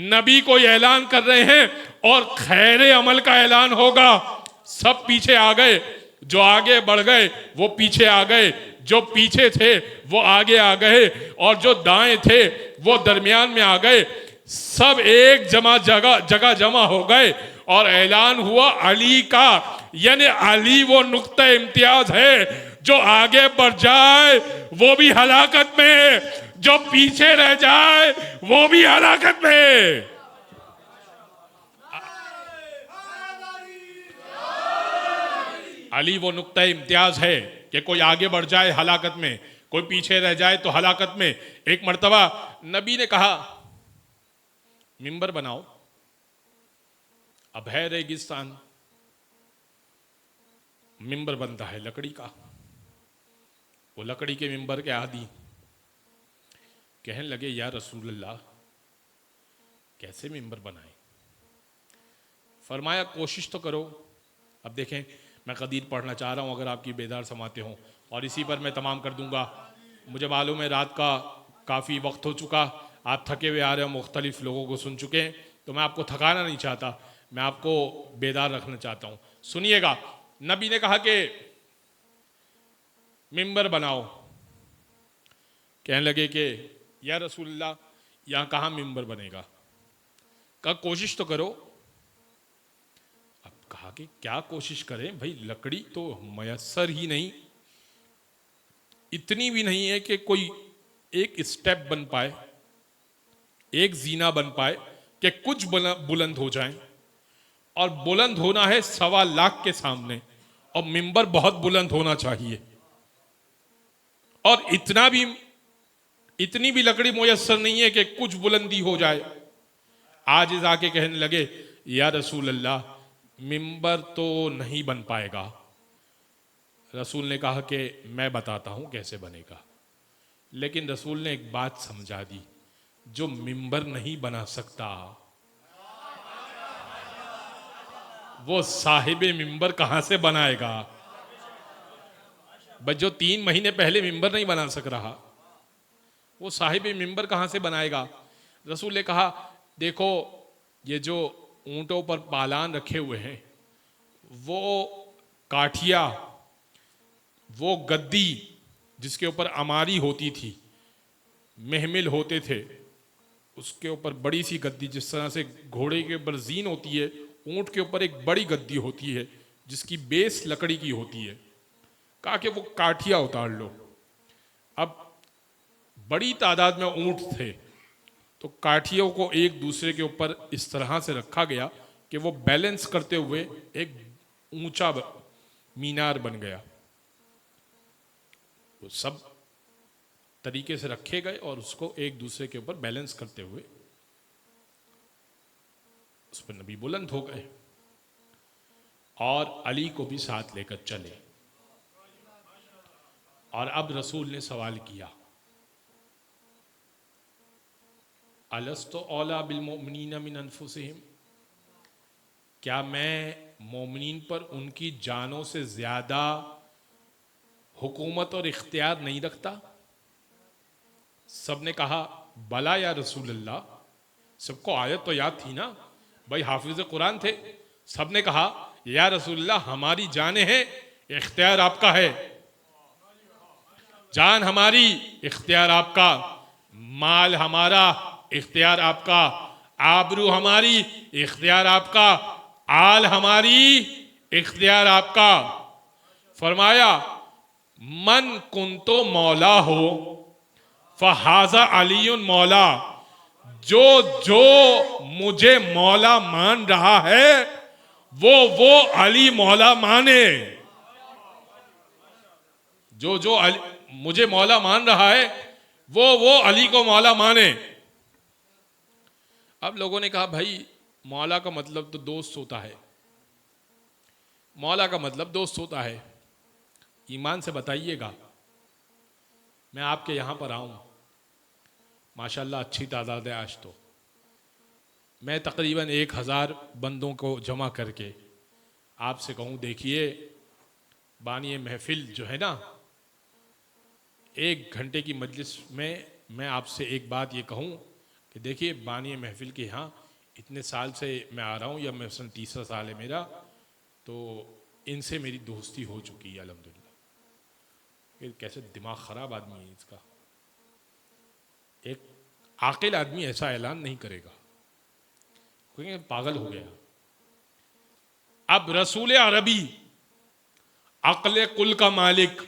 नबी को ऐलान कर रहे हैं और खैरे अमल का ऐलान होगा। सब पीछे आ गए, जो आगे बढ़ गए वो पीछे आ गए, जो पीछे थे वो आगे आ गए और जो दाएं थे वो दरमियान में आ गए। सब एक जगह जमा हो गए और ऐलान हुआ अली का। यानी अली वो नुक्ता इम्तियाज है, जो आगे बढ़ जाए वो भी हलाकत में है, जो पीछे रह जाए वो भी हलाकत में। अली वो नुक्ता इम्तियाज है कि कोई आगे बढ़ जाए हलाकत में, कोई पीछे रह जाए तो हलाकत में। एक मर्तबा नबी ने कहा मिंबर बनाओ, अब है रेगिस्तान, मिंबर बनता है लकड़ी का। वो लकड़ी के मिंबर के आदी कहने लगे या रसूल अल्लाह कैसे मिंबर बनाए? फरमाया कोशिश तो करो। अब देखें, मैं कदीर पढ़ना चाह रहा हूं, अगर आपकी बेदार समाते हों, और इसी पर मैं तमाम कर दूंगा। मुझे मालूम है रात का काफ़ी वक्त हो चुका, आप थके हुए आ रहे हो, मुख्तलिफ लोगों को सुन चुके हैं, तो मैं आपको थकाना नहीं चाहता, मैं आपको बेदार रखना चाहता हूं। सुनिएगा, नबी ने कहा कि मिंबर बनाओ। कहने लगे कि या रसूलल्लाह यहाँ कहाँ मिंबर बनेगा? कहा कोशिश तो करो। अब कहा कि क्या कोशिश करें भाई, लकड़ी तो मयसर ही नहीं, इतनी भी नहीं है कि कोई एक स्टेप बन पाए, एक जीना बन पाए कि कुछ बुलंद हो जाए। और बुलंद होना है 1.25 लाख के सामने, और मिंबर बहुत बुलंद होना चाहिए, और इतनी भी लकड़ी मुयस्सर नहीं है कि कुछ बुलंदी हो जाए। आज आके कहने लगे या रसूल अल्लाह मिंबर तो नहीं बन पाएगा। रसूल ने कहा कि मैं बताता हूं कैसे बनेगा। लेकिन रसूल ने एक बात समझा दी, जो मिंबर नहीं बना सकता वो साहिबे मिंबर कहां से बनाएगा? बस जो 3 महीने पहले मिंबर नहीं बना सक रहा, वो साहिबे मिंबर कहां से बनाएगा? रसूल ने कहा देखो, ये जो ऊंटों पर पालान रखे हुए हैं, वो काठिया, वो गद्दी जिसके ऊपर अमारी होती थी, महमिल होते थे, उसके ऊपर बड़ी सी गद्दी, जिस तरह से घोड़े के ऊपर जीन होती है, ऊंट के ऊपर एक बड़ी गद्दी होती है जिसकी बेस लकड़ी की होती है। कहा कि वो काठिया उतार लो। अब बड़ी तादाद में ऊंट थे, तो काठियों को एक दूसरे के ऊपर इस तरह से रखा गया कि वो बैलेंस करते हुए एक ऊंचा मीनार बन गया। वो सब तरीके से रखे गए और उसको एक दूसरे के ऊपर बैलेंस करते हुए उस पर नबी बुलंद हो गए, और अली को भी साथ लेकर चले। और अब रसूल ने सवाल किया अलस्तो औला बिल मोमिनीन मिन अनफुसिहिम, क्या मैं मोमिनीन पर उनकी जानों से ज्यादा हुकूमत और इख्तियार नहीं रखता? सबने कहा बला या रसूल अल्लाह। सबको आयत तो याद थी ना भाई, हाफिज कुरान थे। सबने कहा या रसूल अल्लाह हमारी जानें हैं, इख्तियार आपका है। जान हमारी, इख्तियार आपका। माल हमारा, इख्तियार आपका। आबरू हमारी, इख्तियार आपका। आल हमारी, इख्तियार आपका। फरमाया मन कुंतो मौला हो फहाजा अलीयुन मौला, जो जो मुझे मौला मान रहा है वो अली मौला माने। जो जो मुझे मौला मान रहा है वो अली को मौला माने। अब लोगों ने कहा भाई मौला का मतलब तो दोस्त होता है, मौला का मतलब दोस्त होता है। ईमान से बताइएगा, मैं आपके यहां पर आऊं, माशाल्लाह अच्छी तादाद है आज तो, मैं तकरीबन 1000 बंदों को जमा करके आपसे कहूं देखिए बानी महफिल जो है ना, 1 घंटे की मजलिस में मैं आपसे एक बात ये कहूं कि देखिए बानी महफिल के यहाँ इतने साल से मैं आ रहा हूँ, या मसलन 3रा साल है मेरा, तो इनसे मेरी दोस्ती हो चुकी है अल्हम्दुलिल्लाह। कैसे दिमाग ख़राब आदमी है इसका। एक आकिल आदमी ऐसा ऐलान नहीं करेगा, क्योंकि पागल हो गया। अब रसूल अरबी, अक्ल कुल का मालिक,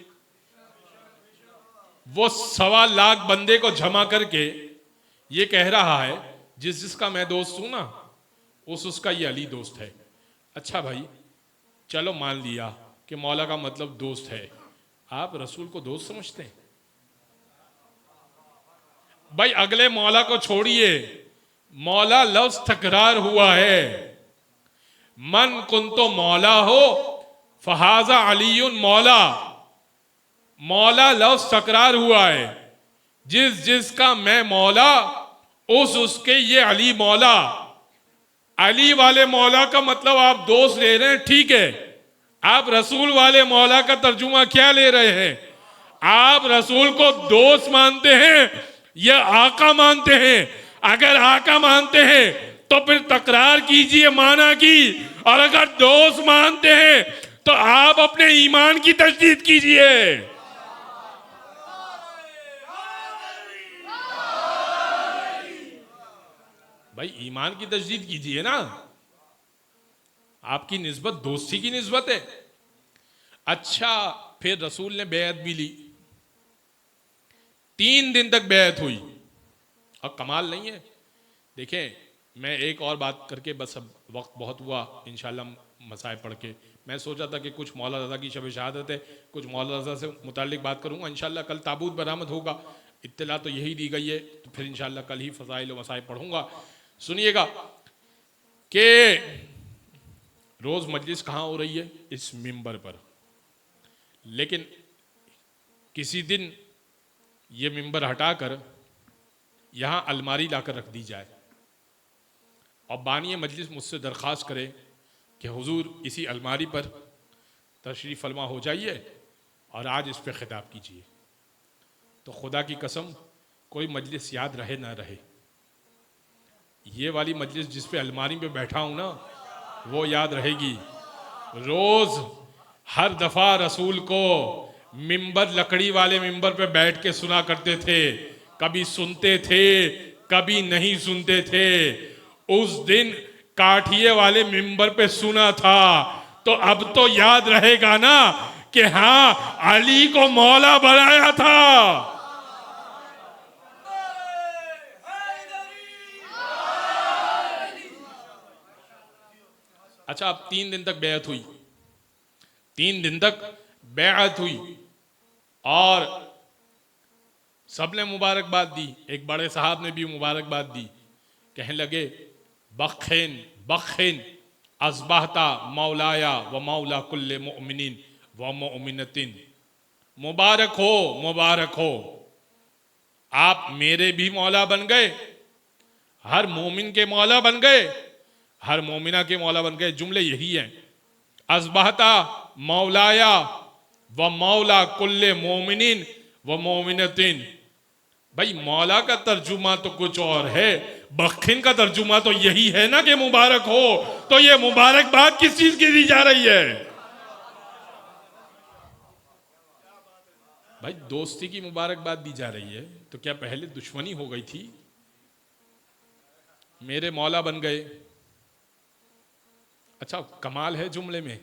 वो 1.25 लाख बंदे को जमा करके ये कह रहा है जिसका मैं दोस्त हूं ना, उसका ये अली दोस्त है। अच्छा भाई, चलो मान लिया कि मौला का मतलब दोस्त है, आप रसूल को दोस्त समझते हैं? भाई अगले मौला को छोड़िए, मौला लफ्ज तकरार हुआ है। मन कुंतो मौला हो फहाजा अलीयुन मौला, मौला लफ्ज तकरार हुआ है। जिसका मैं मौला, उसके ये अली मौला। अली वाले मौला का मतलब आप दोस्त ले रहे हैं, ठीक है। आप रसूल वाले मौला का तर्जुमा क्या ले रहे हैं? आप रसूल को दोस्त मानते हैं या आका मानते हैं? अगर आका मानते हैं तो फिर तकरार कीजिए माना की, और अगर दोस्त मानते हैं तो आप अपने ईमान की तजदीद कीजिए। भाई ईमान की तजदीद कीजिए ना, आपकी निस्बत दोस्ती की निस्बत है। अच्छा, फिर रसूल ने बैत भी ली, 3 दिन तक बैत हुई, और कमाल नहीं है? देखें, मैं एक और बात करके बस, अब वक्त बहुत हुआ, इंशाल्लाह मसाए पढ़ के मैं सोचा था कि कुछ मौला रज़ा की शब शहादत है, कुछ मौला रज़ा से मुताल्लिक बात करूंगा। इंशाल्लाह कल ताबूत बरामद होगा, इत्तला तो यही दी गई है, तो फिर इंशाल्लाह कल ही फ़ज़ाइल व मसाए पढ़ूंगा। सुनिएगा कि रोज मजलिस कहाँ हो रही है? इस मिंबर पर। लेकिन किसी दिन ये मिंबर हटाकर यहाँ अलमारी लाकर रख दी जाए, और बानी मजलिस मुझसे दरख्वास्त करे कि हुजूर इसी अलमारी पर तशरीफ़ फरमा हो जाइए और आज इस पर खिताब कीजिए। तो खुदा की कसम, कोई मजलिस याद रहे ना रहे, ये वाली मजलिस जिस पे अलमारी पे बैठा हूं ना, वो याद रहेगी। रोज हर दफा रसूल को मिंबर, लकड़ी वाले मिंबर पे बैठ के सुना करते थे। कभी सुनते थे, कभी नहीं सुनते थे। उस दिन काठिए वाले मिंबर पे सुना था, तो अब तो याद रहेगा ना कि हाँ, अली को मौला बनाया था। अच्छा, अब 3 दिन तक बैत हुई, 3 दिन तक बैत हुई, और सबने मुबारकबाद दी। एक बड़े साहब ने भी मुबारकबाद दी, कहने लगे बखेन बखेन असबाहता मौलाया व मौला कुल्ले मोमिनिन व मोमिनतिन, मुबारक हो, मुबारक हो, आप मेरे भी मौला बन गए, हर मोमिन के मौला बन गए, हर मोमिना के मौला बन गए। जुमले यही हैं, असबाहता मौलाया व मौला कुल्ले मोमिनिन व मोमिनतिन। भाई मौला का तर्जुमा तो कुछ और है, बखिन का तर्जुमा तो यही है ना कि मुबारक हो। तो ये मुबारकबाद किस चीज की दी जा रही है? भाई दोस्ती की मुबारकबाद दी जा रही है, तो क्या पहले दुश्मनी हो गई थी? मेरे मौला बन गए। अच्छा, कमाल है जुमले में,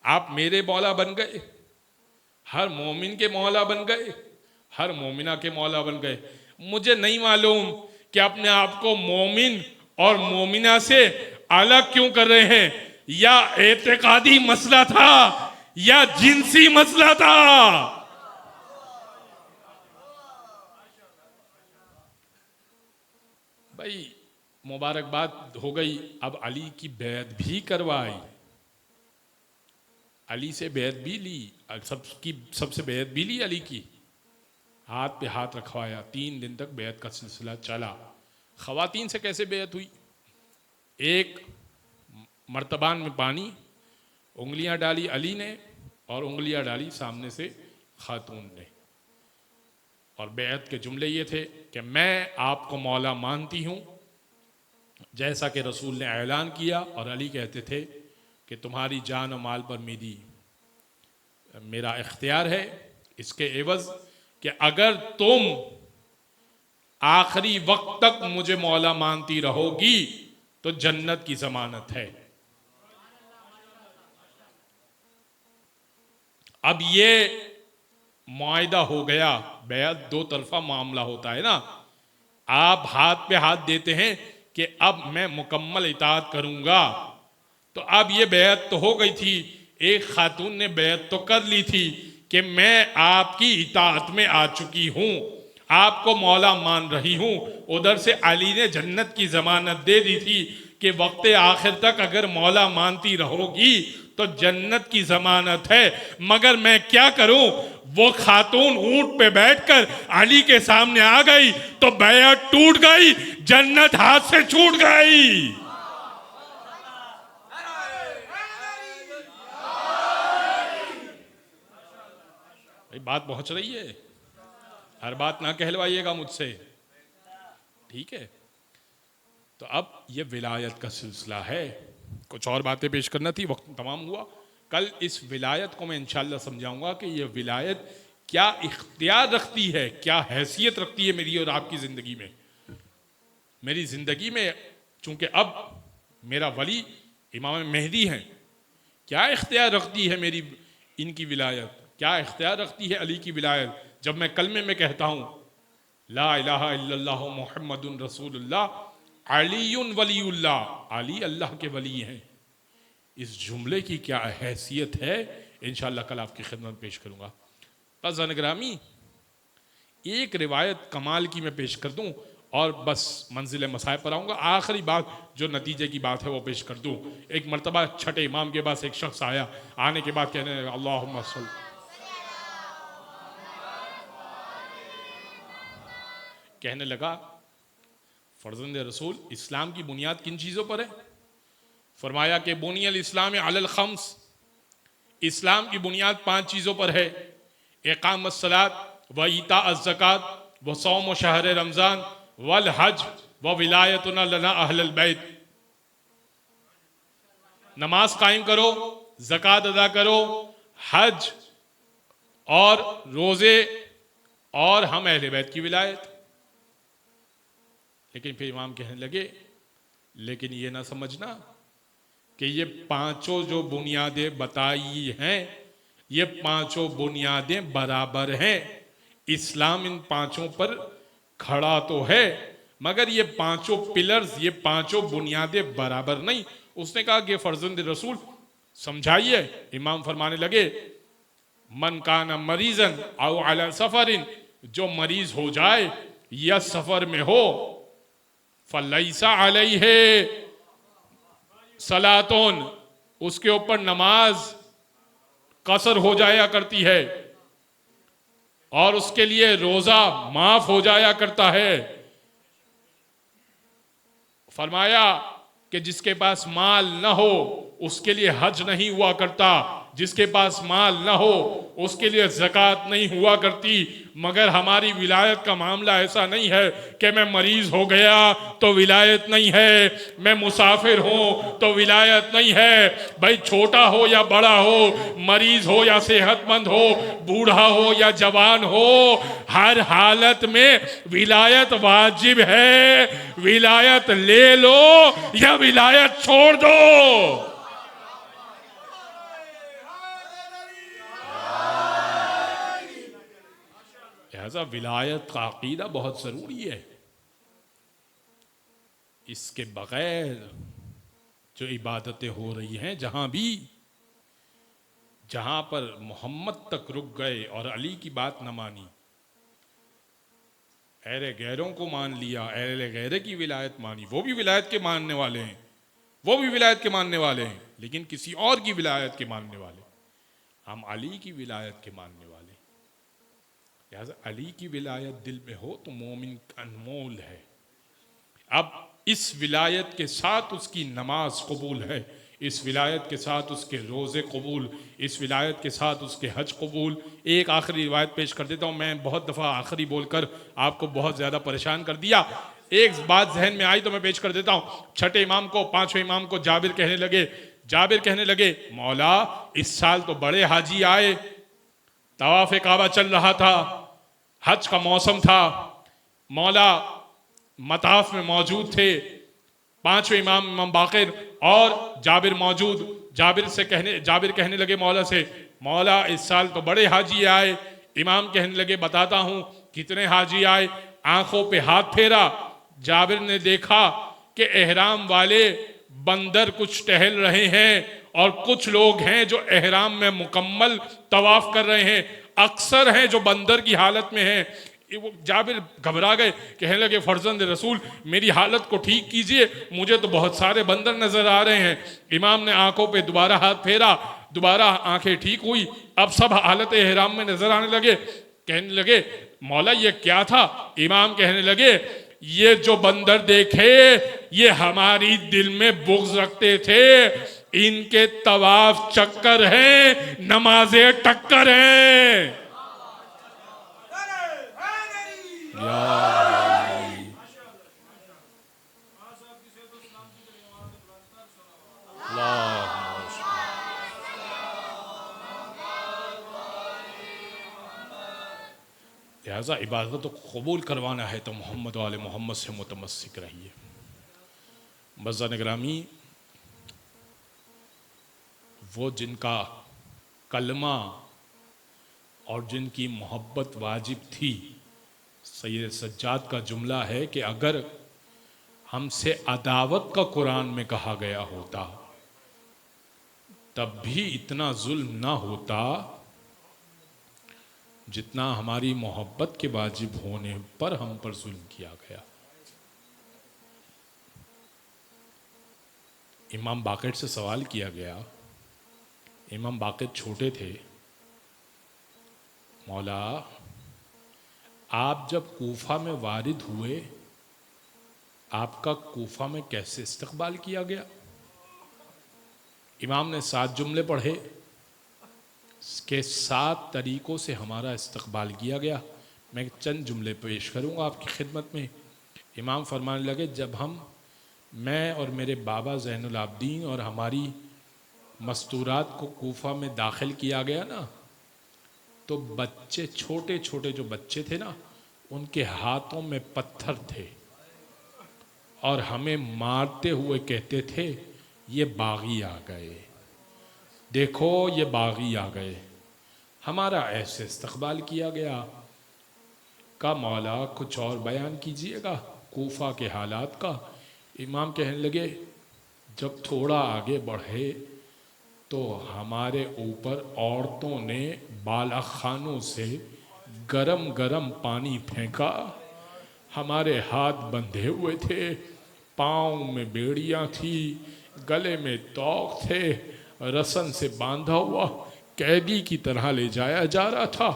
आप मेरे मौला बन गए, हर मोमिन के मौला बन गए, हर मोमिना के मौला बन गए। मुझे नहीं मालूम कि अपने आप को मोमिन और मोमिना से अलग क्यों कर रहे हैं, या एतकादी मसला था या जिनसी मसला था। भाई मुबारकबाद हो गई, अब अली की बैत भी करवाई, अली से बैत भी ली, सबसे बैत भी ली अली की, हाथ पे हाथ रखवाया। 3 दिन तक बैत का सिलसिला चला। खवातीन से कैसे बैत हुई? एक मर्तबान में पानी, उंगलियां डाली अली ने और उंगलियां डाली सामने से खातून ने, और बैत के जुमले ये थे कि मैं आपको मौला मानती हूँ जैसा कि रसूल ने ऐलान किया, और अली कहते थे कि तुम्हारी जान और माल पर मेरा इख्तियार है, इसके एवज कि अगर तुम आखिरी वक्त तक मुझे मौला मानती रहोगी तो जन्नत की जमानत है। अब ये मुआहिदा हो गया, बेअत दो तरफा मामला होता है ना। आप हाथ पे हाथ देते हैं कि अब मैं मुकम्मल इताअत करूंगा, तो अब ये बेअत तो हो गई थी, एक खातून ने बेअत तो कर ली थी कि मैं आपकी इताअत में आ चुकी हूं, आपको मौला मान रही हूं। उधर से अली ने जन्नत की जमानत दे दी थी कि वक्त आखिर तक अगर मौला मानती रहोगी तो जन्नत की जमानत है। मगर मैं क्या करूं, वो खातून ऊंट पे बैठकर अली के सामने आ गई तो बैत टूट गई, जन्नत हाथ से छूट गई। भाई बात पहुंच रही है, हर बात ना कहलवाइएगा मुझसे, ठीक है। तो अब ये विलायत का सिलसिला है, कुछ और बातें पेश करना थी, वक्त तमाम हुआ। कल इस विलायत को मैं इंशाल्लाह समझाऊंगा कि ये विलायत क्या इख्तियार रखती है, क्या हैसियत रखती है मेरी और आपकी ज़िंदगी में। मेरी ज़िंदगी में चूंकि अब मेरा वली इमाम मेहदी हैं, क्या इख्तियार रखती है मेरी इनकी विलायत, क्या इख्तियार रखती है अली की विलायत। जब मैं कलमे में कहता हूँ ला इलाहा इल्लल्लाह मुहम्मदुन रसूलुल्लाह अलीयुन वलीउल्लाह, अली अल्लाह के वली हैं, इस जुमले की क्या हैसियत है इंशाअल्लाह कल आपकी खिदमत में पेश करूँगा। बस अनग्रामी एक रिवायत कमाल की मैं पेश कर दूँ और बस मंजिल मसाइब पर आऊँगा। आखिरी बात जो नतीजे की बात है वो पेश कर दूँ। एक मरतबा छठे इमाम के पास एक शख्स आया, आने के बाद कहने लगा अल्लाहुम्मा सल्ल, कहने लगा फर्जंद रसूल इस्लाम की बुनियाद किन चीज़ों पर है। फरमाया कि बुनियल इस्लाम अलल खम्स, इस्लाम की बुनियाद 5 चीज़ों पर है, इकामत सलात व ईता ज़कात व सौम शहर रमज़ान वल हज व विलायतुना लना अहलल बैत। नमाज कायम करो, ज़कात अदा करो, हज और रोज़े और हम अहले बैत की विलायत। लेकिन फिर इमाम कहने लगे लेकिन ये ना समझना कि ये 5 जो बुनियादें बताई हैं, ये 5 बुनियादें बराबर हैं। इस्लाम इन 5 पर खड़ा तो है, मगर ये 5 पिलर्स, ये 5 बुनियादें बराबर नहीं। उसने कहा कि फर्जंद रसूल समझाइए। इमाम फरमाने लगे मन काना मरीजन औ अला सफरिन, जो मरीज हो जाए या सफर में हो, फलैसा अलैहि सलातुन, उसके ऊपर नमाज कसर हो जाया करती है और उसके लिए रोजा माफ हो जाया करता है। फरमाया कि जिसके पास माल न हो उसके लिए हज नहीं हुआ करता, जिसके पास माल न हो उसके लिए ज़कात नहीं हुआ करती। मगर हमारी विलायत का मामला ऐसा नहीं है कि मैं मरीज हो गया तो विलायत नहीं है, मैं मुसाफिर हूँ तो विलायत नहीं है। भाई छोटा हो या बड़ा हो, मरीज हो या सेहतमंद हो, बूढ़ा हो या जवान हो, हर हालत में विलायत वाजिब है। विलायत ले लो या विलायत छोड़ दो। लिहाजा विलायत का अकीदा बहुत ज़रूरी है। इसके बगैर जो इबादतें हो रही हैं, जहां पर मोहम्मद तक रुक गए और अली की बात न मानी, अहले गैरों को मान लिया, अहले गैरे की विलायत मानी, वो भी विलायत के मानने वाले हैं, वो भी विलायत के मानने वाले हैं, लेकिन किसी और की विलायत के मानने वाले। हम अली की विलायत के मानने वाले। लिहाजा अली की विलायत दिल में हो तो मोमिन अनमोल है। अब इस विलायत के साथ उसकी नमाज कबूल है, इस विलायत के साथ उसके रोज़े कबूल, इस विलायत के साथ उसके हज कबूल। एक आखिरी रिवायत पेश कर देता हूँ, मैं बहुत दफ़ा आखिरी बोलकर आपको बहुत ज़्यादा परेशान कर दिया। एक बात जहन में आई तो मैं पेश कर देता हूँ। छठे इमाम को, 5वें इमाम को जाबिर कहने लगे मौला इस साल तो बड़े हाजी आए, तवाफ़ काबा चल रहा था, हज का मौसम था, मौला मताफ में मौजूद थे, 5वें इमाम बाकिर और जाबिर मौजूद। जाबिर कहने लगे मौला से, मौला इस साल तो बड़े हाजी आए, इमाम कहने लगे बताता हूं कितने हाजी आए, आंखों पे हाथ फेरा। जाबिर ने देखा कि एहराम वाले बंदर कुछ टहल रहे हैं और कुछ लोग हैं जो एहराम में मुकम्मल तवाफ कर रहे हैं, अक्सर हैं जो बंदर की हालत में हैं। वो जाबिर घबरा गए, कहने लगे फर्जंद रसूल मेरी हालत को ठीक कीजिए, मुझे तो बहुत सारे बंदर नजर आ रहे हैं। इमाम ने आंखों पे दोबारा हाथ फेरा, दोबारा आंखें ठीक हुई, अब सब हालत एहराम में नजर आने लगे। कहने लगे मौला ये क्या था? इमाम कहने लगे ये जो बंदर देखे ये हमारी दिल में बुग़्ज़ रखते थे, इनके तवाफ चक्कर हैं, नमाजें टक्कर हैं। लिहाजा इबादत को कबूल करवाना है तो मोहम्मद वाले मोहम्मद से मुतमस्सिक रहिए। मज़्ज़ान ग्रामी, वो जिनका कलमा और जिनकी मोहब्बत वाजिब थी, सैयद सज्जाद का जुमला है कि अगर हमसे अदावत का कुरान में कहा गया होता तब भी इतना जुल्म ना होता जितना हमारी मोहब्बत के वाजिब होने पर हम पर जुल्म किया गया। इमाम बाक़िर से सवाल किया गया, इमाम बाक़िर छोटे थे, मौला आप जब कूफा में वारिद हुए आपका कूफा में कैसे इस्तक़बाल किया गया? इमाम ने 7 जुमले पढ़े के 7 तरीक़ों से हमारा इस्तक़बाल किया गया। मैं चंद जुमले पेश करूँगा आपकी खिदमत में। इमाम फरमाने लगे जब मैं और मेरे बाबा ज़ैनुल आबदीन और हमारी मस्तूरात को कूफा में दाखिल किया गया ना, तो बच्चे छोटे छोटे जो बच्चे थे ना उनके हाथों में पत्थर थे और हमें मारते हुए कहते थे ये बागी आ गए, देखो ये बागी आ गए। हमारा ऐसे इस्तक़बाल किया गया। का मौला कुछ और बयान कीजिएगा कूफा के हालात का। इमाम कहने लगे जब थोड़ा आगे बढ़े तो हमारे ऊपर औरतों ने बालाखानों से गरम गरम पानी फेंका, हमारे हाथ बंधे हुए थे, पाँव में बेड़ियाँ थी, गले में तौक थे, रसन से बांधा हुआ कैदी की तरह ले जाया जा रहा था,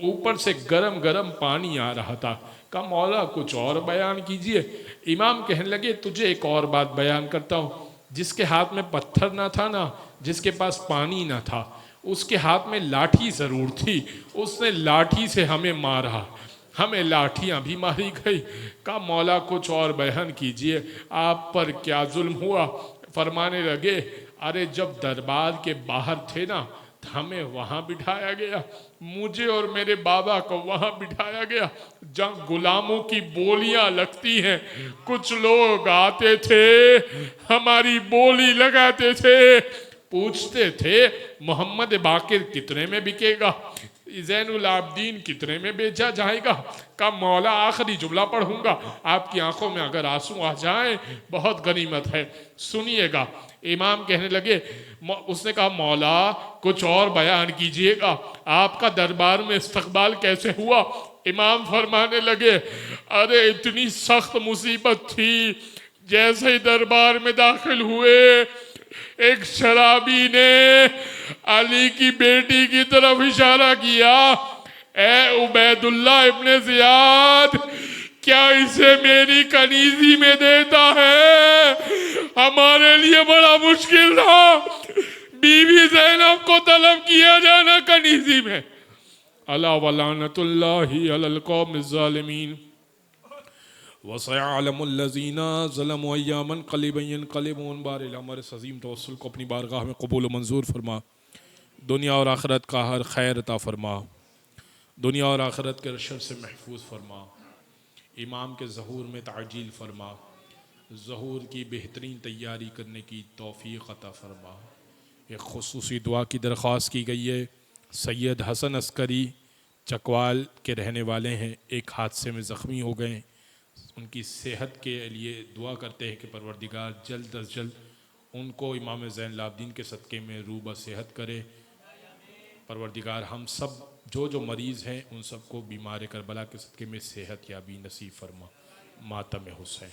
ऊपर से गरम गरम पानी आ रहा था। का मौला कुछ और बयान कीजिए। इमाम कहने लगे तुझे एक और बात बयान करता हूँ, जिसके हाथ में पत्थर ना था ना, जिसके पास पानी ना था, उसके हाथ में लाठी ज़रूर थी, उसने लाठी से हमें मारा, हमें लाठियाँ भी मारी गई। का मौला कुछ और बयान कीजिए, आप पर क्या जुल्म हुआ? फरमाने लगे अरे जब दरबार के बाहर थे ना हमें वहाँ बिठाया गया, मुझे और मेरे बाबा को वहाँ बिठाया गया जहाँ गुलामों की बोलियां लगती हैं। कुछ लोग आते थे हमारी बोली लगाते थे, पूछते थे मोहम्मद बाक़िर कितने में बिकेगा, ज़ैनुल आबदीन कितने में बेचा जाएगा। का मौला आखिरी जुमला पढ़ूंगा, आपकी आंखों में अगर आंसू आ जाए बहुत गनीमत है, सुनिएगा। इमाम कहने लगे उसने कहा मौला कुछ और बयान कीजिएगा, आपका दरबार में इस्तक़बाल कैसे हुआ? इमाम फरमाने लगे अरे इतनी सख्त मुसीबत थी, जैसे ही दरबार में दाखिल हुए एक शराबी ने अली की बेटी की तरफ इशारा किया, ए उबैदुल्लाह इब्ने ज़ियाद क्या इसे मेरी कनीजी में देता है? हमारे लिए बड़ा मुश्किल था बीवी ज़ैनब को तलब किया जाना कनीजी में। अला वलानतुल्लाहि अलल कौमिज़ ज़ालिमीन व सयअलमुल लज़ीना ज़लमू अय्यामन क़लीबन यनक़लिबून। बारिल हमारे अज़ीम तवस्सुल को अपनी बारगाह में कबूल मंजूर फरमा, दुनिया और आखिरत का हर खैर अता फरमा, दुनिया और आखिरत के शर से महफूज फरमा, इमाम के ज़हूर में ताजील फरमा, ज़हूर की बेहतरीन तैयारी करने की तौफ़ीक़ अता फरमा। एक खुसूसी दुआ की दरख्वास्त की गई है, सैयद हसन अस्करी चकवाल के रहने वाले हैं, एक हादसे में ज़ख्मी हो गए। उनकी सेहत के लिए दुआ करते हैं कि परवरदिगार जल्द अज जल्द उनको इमाम ज़ैनुल आबिदीन के सदक़े में रूबा सेहत करे। परवरदिगार हम सब जो मरीज़ हैं उन सबको बीमार करबला के सदक़े में सेहत याबी नसीब फरमा। मातम हुसैन।